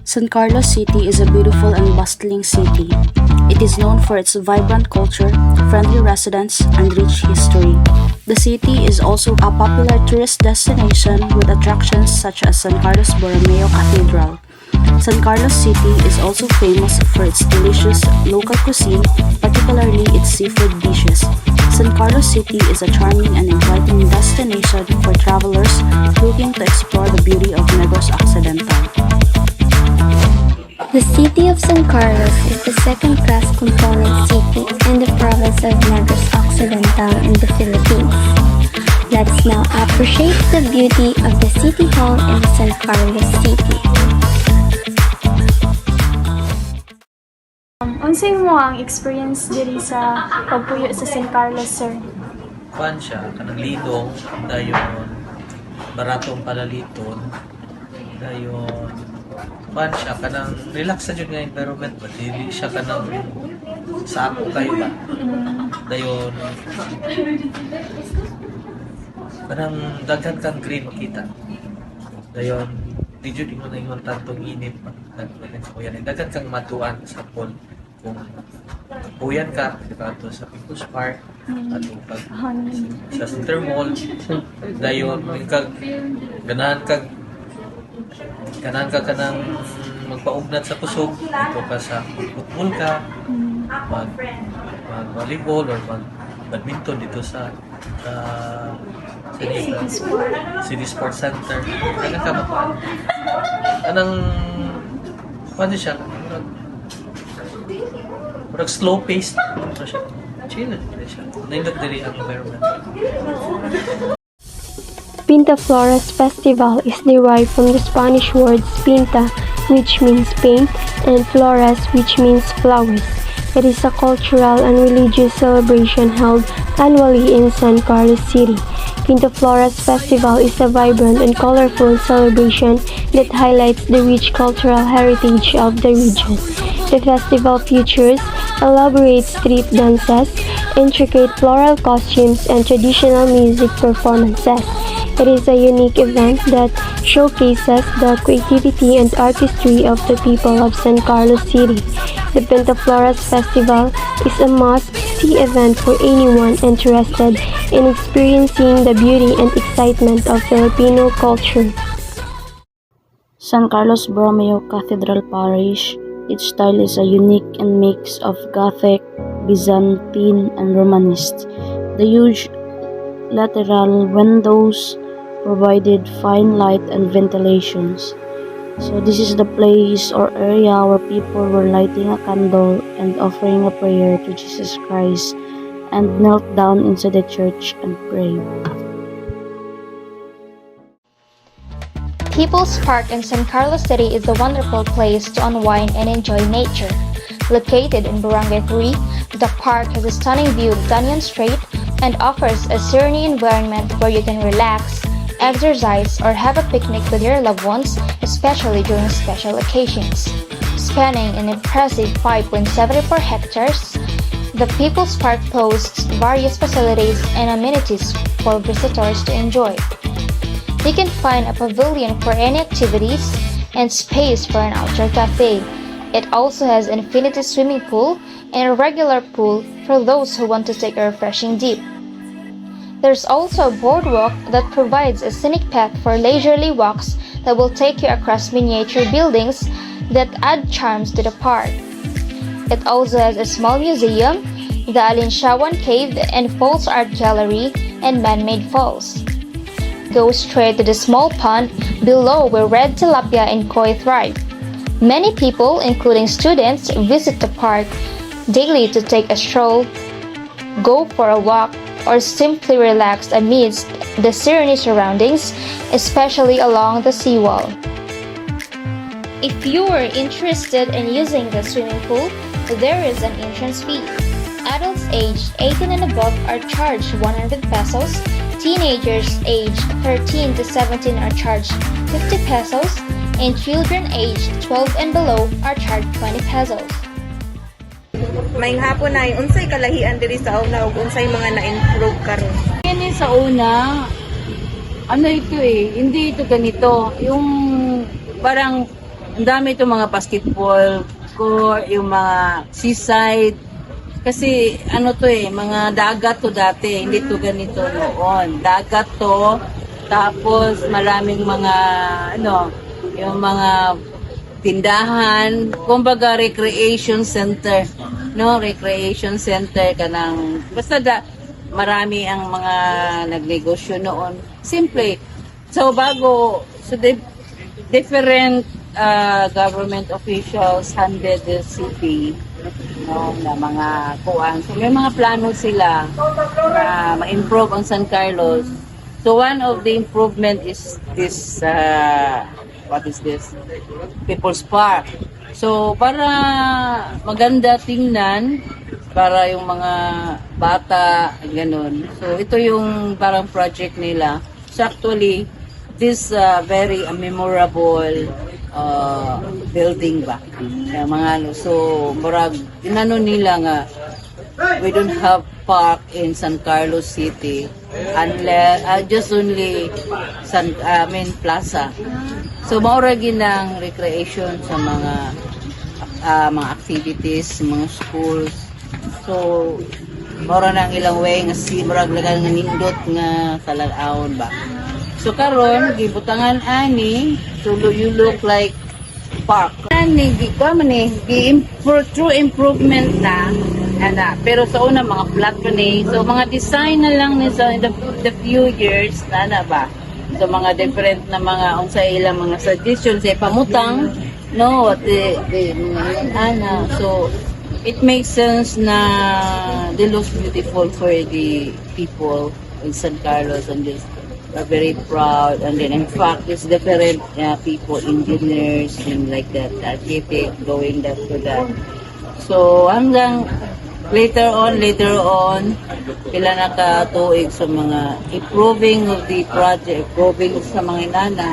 San Carlos City is a beautiful and bustling city. It is known for its vibrant culture, friendly residents, and rich history. The city is also a popular tourist destination with attractions such as San Carlos Borromeo Cathedral. San Carlos City is also famous for its delicious local cuisine, particularly its seafood dishes. San Carlos City is a charming and inviting destination for travelers looking to explore the beauty of Negros Occidental. The city of San Carlos is the second-class component city in the province of Negros Occidental in the Philippines. Let's now appreciate the beauty of the City Hall in San Carlos City. Unsay mo ang experience diri sa pagpuyo sa San Carlos, sir? Kuan siya, kanang lidong, dayon, baratong palaliton, dayon, kuan siya, kanang relax sa dyan nga environment ba? Dili siya kanang sa ako kayo ba? Dayon, kanang daghan kang green makita. Dayon, di dyan mo na yung tantong init pa. Daghan kang matuan sa pool. Kung puyan ka, di ba, ito sa People's Park, ato pag sa Center Mall, dayon, ganahan ka kanang magpaugnat sa kusog, dito ka sa football ka, mag-volleyball or mag-badminton dito sa City Sports Center. Kaya ka mapaan. Anong, paano siya? Parang slow paced. Ano siya? Chill siya. Naindot diri ang environment. Pinta Flores Festival is derived from the Spanish words pinta, which means paint, and flores, which means flowers. It is a cultural and religious celebration held annually in San Carlos City. Pinta Flores Festival is a vibrant and colorful celebration that highlights the rich cultural heritage of the region. The festival features elaborate street dances, intricate floral costumes, and traditional music performances. It is a unique event that showcases the creativity and artistry of the people of San Carlos City. The Pinta Flores Festival is a must-see event for anyone interested in experiencing the beauty and excitement of Filipino culture. San Carlos Borromeo Cathedral Parish. Its style is a unique and mix of Gothic, Byzantine, and Romanist. The huge lateral windows provided fine light and ventilations. So this is the place or area where people were lighting a candle and offering a prayer to Jesus Christ and knelt down inside the church and prayed. People's Park in San Carlos City is a wonderful place to unwind and enjoy nature. Located in Barangay 3, the park has a stunning view of Danion Strait and offers a serene environment where you can relax, exercise, or have a picnic with your loved ones, especially during special occasions. Spanning an impressive 5.74 hectares, the People's Park boasts various facilities and amenities for visitors to enjoy. You can find a pavilion for any activities and space for an outdoor cafe. It also has an infinity swimming pool and a regular pool for those who want to take a refreshing dip. There's also a boardwalk that provides a scenic path for leisurely walks that will take you across miniature buildings that add charms to the park. It also has a small museum, the Alinsawan Cave and Falls Art Gallery, and man-made falls. Go straight to the small pond below where red tilapia and koi thrive. Many people, including students, visit the park daily to take a stroll, go for a walk, or simply relax amidst the serene surroundings, especially along the seawall. If you are interested in using the swimming pool, there is an entrance fee. Adults aged 18 and above are charged 100 pesos. Teenagers aged 13 to 17 are charged 50 pesos, and children aged 12 and below are charged 20 pesos. Maayong hapon ay unsay kalahian diri sa una ug unsay mga na-improve karon? Kini sa una, ano ito hindi ito ganito. Yung parang ang dami itong mga basketball court, yung mga seaside. Kasi ano to mga dagat to dati, hindi to ganito noon. Dagat to, tapos maraming mga, yung mga tindahan, kumbaga recreation center, recreation center kanang, marami ang mga nagnegosyo noon. Simple. So different government officials handled the city, na mga kuan. So may mga plano sila na ma-improve ang San Carlos. So one of the improvement is this what is this? People's Park. So para maganda tingnan para yung mga bata ganun. So ito yung parang project nila. So actually this very memorable building ba yung mga so murag inano nila nga we don't have park in San Carlos City unless just only Plaza. So maura ginang recreation sa mga activities, mga schools. So maura nang ilang way nga si murag lagang nindot nga talagawon ba. So karon gibutangan ani so you look like park. Ani true improvement na pero sa una mga flat pa ni. So mga design na lang ni so in the few years na ba. So mga different na mga unsay ilang mga suggestions pamutang what the so it makes sense na they look beautiful for the people in San Carlos and this are very proud, and then in fact there's different people, engineers and like that, architect going that to that. So hanggang later on pila na ka tuig sa mga improving of the project, improving sa mga inana.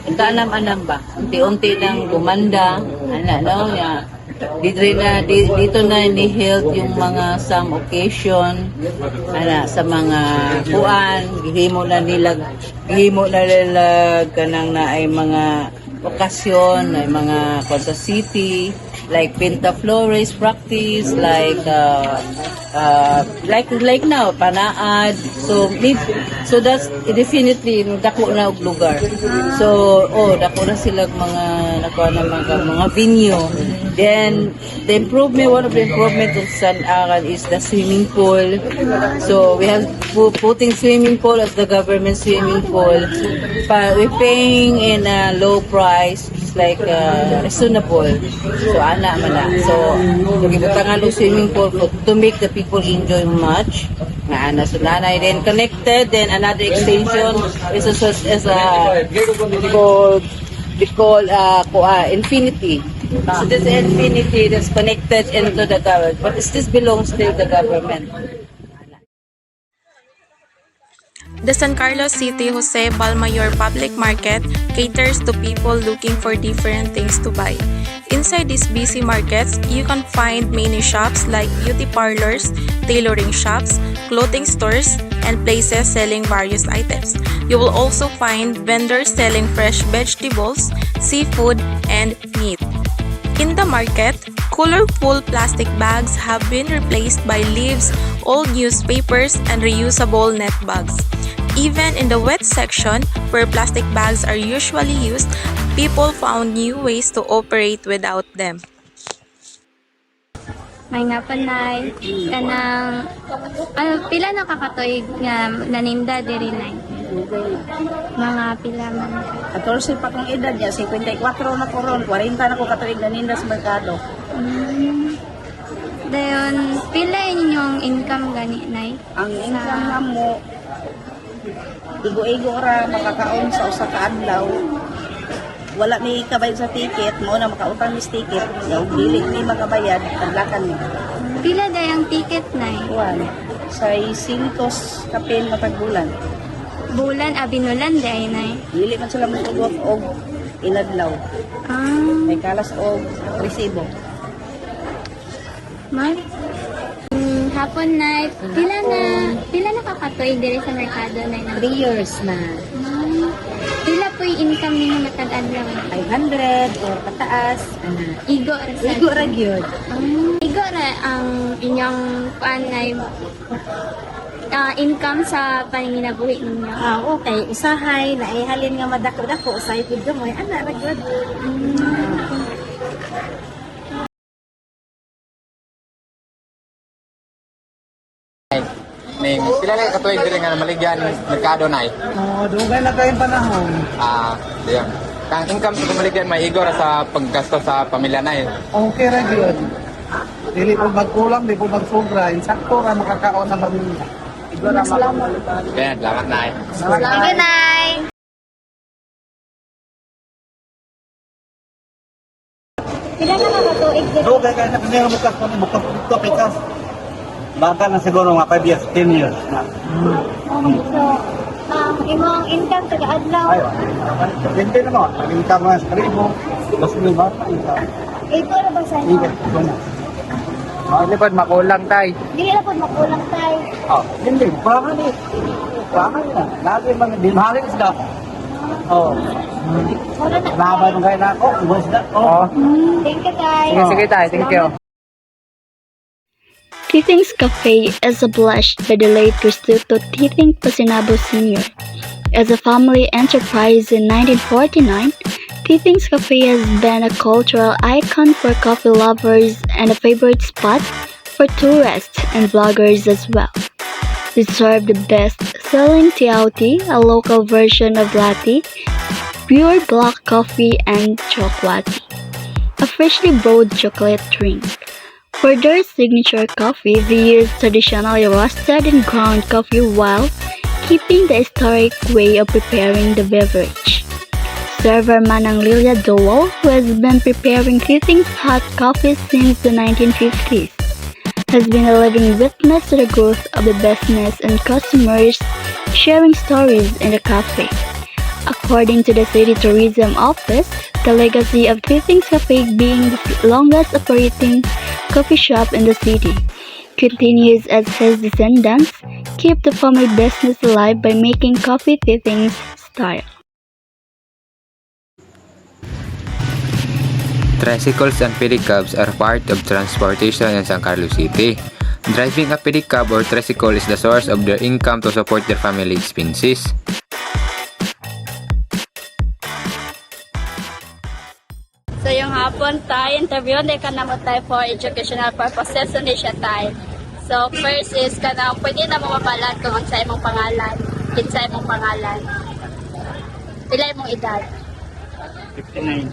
Anam ba? Unti-unti nang gumanda, dito na ni-held yung mga some occasion sa mga kuan gihimo na nila kanang na ay mga okasyon ay mga Quezon City like Pinta Flores practice like now panaad so that's definitely dako na og lugar so dako na sila mga venue. Then the improvement, one of the improvement of San Aran is the swimming pool. So we have putting swimming pool as the government swimming pool. But we're paying in a low price. It's like reasonable. So ana man na. So gibutangan og swimming pool to make the people enjoy much. So nanay then connected. Then another extension is a called Infinity. So this Infinity that's connected into the government, but this belongs to the government. The San Carlos City Jose Balmayor Public Market caters to people looking for different things to buy. Inside these busy markets, you can find many shops like beauty parlors, tailoring shops, clothing stores, and places selling various items. You will also find vendors selling fresh vegetables, seafood, and meat. In the market, colorful plastic bags have been replaced by leaves, old newspapers, and reusable net bags. Even in the wet section, where plastic bags are usually used, people found new ways to operate without them. May nga panay, kanang, pila nakakatoy nga naninda diri nay. Mga pila man. 14 pa kong edad niya, 54 na ko ron, 40 na ko katuig naninda sa merkado. Dayon, pila inyong income gani nay? Ang income na mo, igo-igo ra makakaon sa usa ka adlaw. Wala mi kabayad sa ticket, mo na makautang mis ticket, yaw dili mi makabayad, taglakan mi. Pila day ang ticket nay? Kuan, sa 5 kapin matag bulan. Bulan binulan day nay. Dili man sila mutugok og iladlaw. May kalas og resibo. Mar? Hapon na, pila nakakatuig diri sa merkado nay? 3 years na. Pila po'y income ninyo matag-adlaw? 500 or pataas. Igo ra sa Igo ra gyud. Igo ra ang inyong panay income sa paninginabuhi ninyo. Okay, usahay na ihalin nga madako-dako, usahay pud gamoy, ana ra gyud. Ning pila na katuig diri nga maligyan merkado nay. Dugay na kayong panahon. Diyan. Kang income sa maligyan may igor sa paggasto sa pamilya nay. Okay ra gyud. Dili po magkulang, di po magsobra, insakto ra makakaon sa pamilya. Igor ra salamat. Kaya salamat nay. Sige, Nay. Pila na kakatuig diri? Dugay kay na kanya bukas pikas. Baka na siguro mga 5 years, 10 years na. So, imong income taga-adlaw? Ayo. Hindi naman, naging tama sa kalibo. Mas may bata ito. Ito na ba sa inyo? Ito na. Dili pod makulang tay. Dili na po makulang tayo. Hindi, baka ni. Baka na. Lagi man, di mahalin sila. Wala na. Laban ng kaya na ako, ubos na. Thank you, tayo. Sige tay, thank you. Tithing's Cafe is established by the late Cristuto Tithing Pasinabo Sr. As a family enterprise in 1949, Tithing's Cafe has been a cultural icon for coffee lovers and a favorite spot for tourists and vloggers as well. They serve the best-selling tiauti, a local version of latte, pure black coffee, and chocolate, a freshly brewed chocolate drink. For their signature coffee, they use traditionally roasted and ground coffee while keeping the historic way of preparing the beverage. Server Manang Lilia Dowell, who has been preparing Tithing's hot coffee since the 1950s, has been a living witness to the growth of the business and customers sharing stories in the cafe. According to the City Tourism Office, the legacy of Tithing's Cafe being the longest operating coffee shop in the city continues as his descendants keep the family business alive by making coffee Tithing's style. Tricycles and pedicabs are part of transportation in San Carlos City. Driving a pedicab or tricycle is the source of their income to support their family expenses. So yung hapon tayo, interview na ka naman tayo for educational purposes, so hindi siya tayo. So first is pwede na mo mabalat kung ang sa imong pangalan, kinsa imong pangalan. Pila imong edad? 59.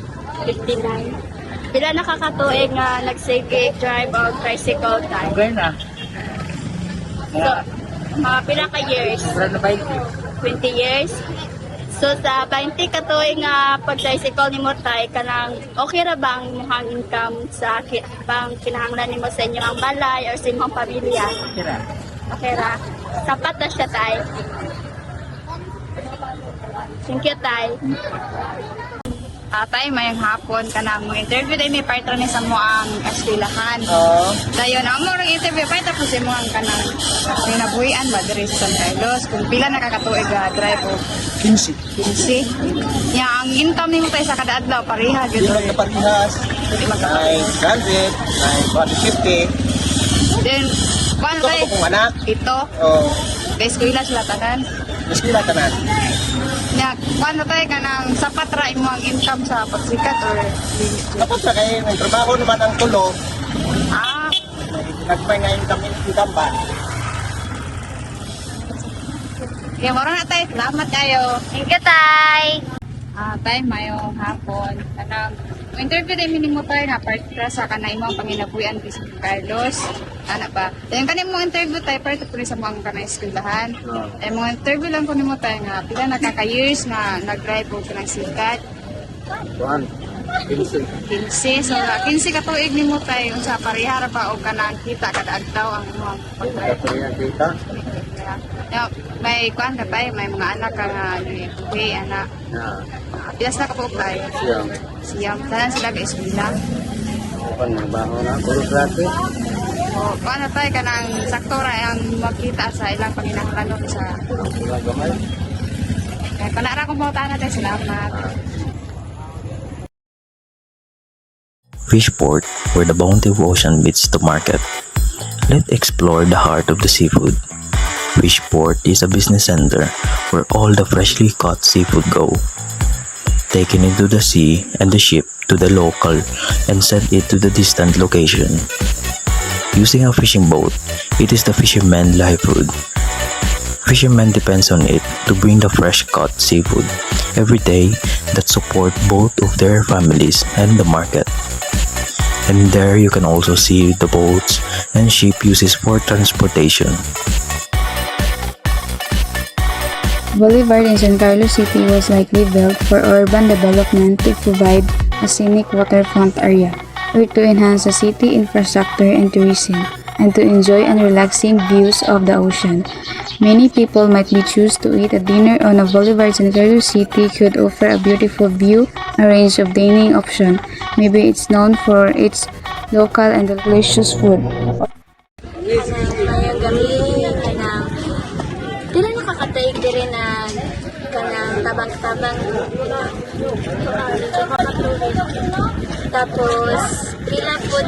59. Pila nakakatuig nga nagsige drive o tricycle tayo? Okay na. So, mga pila ka years? 20 years? So sa 20 katuig nga pag-tricycle nimo tay kanang okay ra bang muhang income sa bang kinahanglan nimo sa inyong balay or sa imong pamilya? Okay ra. Sapat na siya tay. Thank you tay. Tay, mayang hapon ka na mo interview dahil may partner ni sa mo ang eskwelahan. Dayon, ang mo interview pa tapos mo ang kanang nabuhian ba diri sa San Carlos kung pila nakakatuig ga drive o 15. 15. Ya, ang income nimo tayo sa kada adlaw pareha gyud. Hindi magkaparehas. Ay 100, ay 150. Then, paano Ito tayo? ko kung anak. Ito, kay eskwela sila tanan. Eskwela ka na. Na, paano tayo ka nang sapat ra imo ang income sa pagsikat or Tapos na kayo, may trabaho naman ang tulo. Nagpay nga income ba? kaya mara na tayo. Salamat kayo. Thank you, tay. Tay, mayong hapon. Kanang interview din minimo tayo na para sa kanay mo ang panginabuhian kay San Carlos. Ana ba? Yung kanay mo interview tayo para sa sa mga kanay eskwelahan. Ay mga interview lang ko nimo tayo nga pila nakaka-years na nag-drive po kanang sikat. 15. So 15 ka tuig nimo tayo sa parihara pa o kanang kita kada adlaw ang mga pag-drive. May kuan ka tayo, may mga anak ka nga buhay, anak. Pilas na ka po tayo. Siyam. Saan sila ka eskwela? Panabaho na, puro gratis. O, paano tayo ka ng saktora ang makita sa ilang panginahanglan sa Kung naara kong bautaan natin, salamat. Fishport, where the bounty of ocean meets the market. Let's explore the heart of the seafood. Fishport is a business center where all the freshly caught seafood go, taken into the sea and the ship to the local and sent it to the distant location. Using a fishing boat, it is the fisherman's livelihood. Fishermen depends on it to bring the fresh caught seafood every day that support both of their families and the market. And there you can also see the boats and ship uses for transportation. Boulevard in San Carlos City was likely built for urban development to provide a scenic waterfront area, or to enhance the city infrastructure and tourism, and to enjoy and relaxing views of the ocean. Many people might be choose to eat a dinner on a boulevard. San Carlos City could offer a beautiful view, a range of dining options. Maybe it's known for its local and delicious food. Dili nakakataig diri na kanang tabang-tabang. Tapos pila pud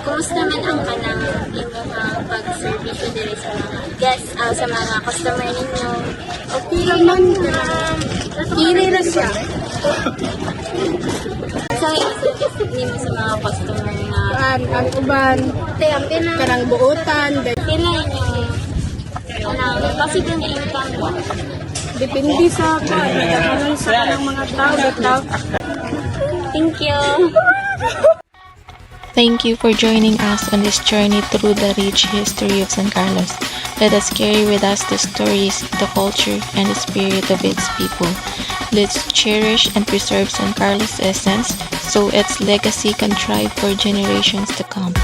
kumusta man ang kanang imong pag-service diri sa mga guests, sa mga customer ninyo. Okay lang man. Kini ra siya. Sa service nimo sa mga customer nga Ang uban, kanang buutan, pila inyo possible income mo. depende sa kanang mga tao. Thank you. Thank you for joining us on this journey through the rich history of San Carlos. Let us carry with us the stories, the culture, and the spirit of its people. Let's cherish and preserve San Carlos' essence so its legacy can thrive for generations to come.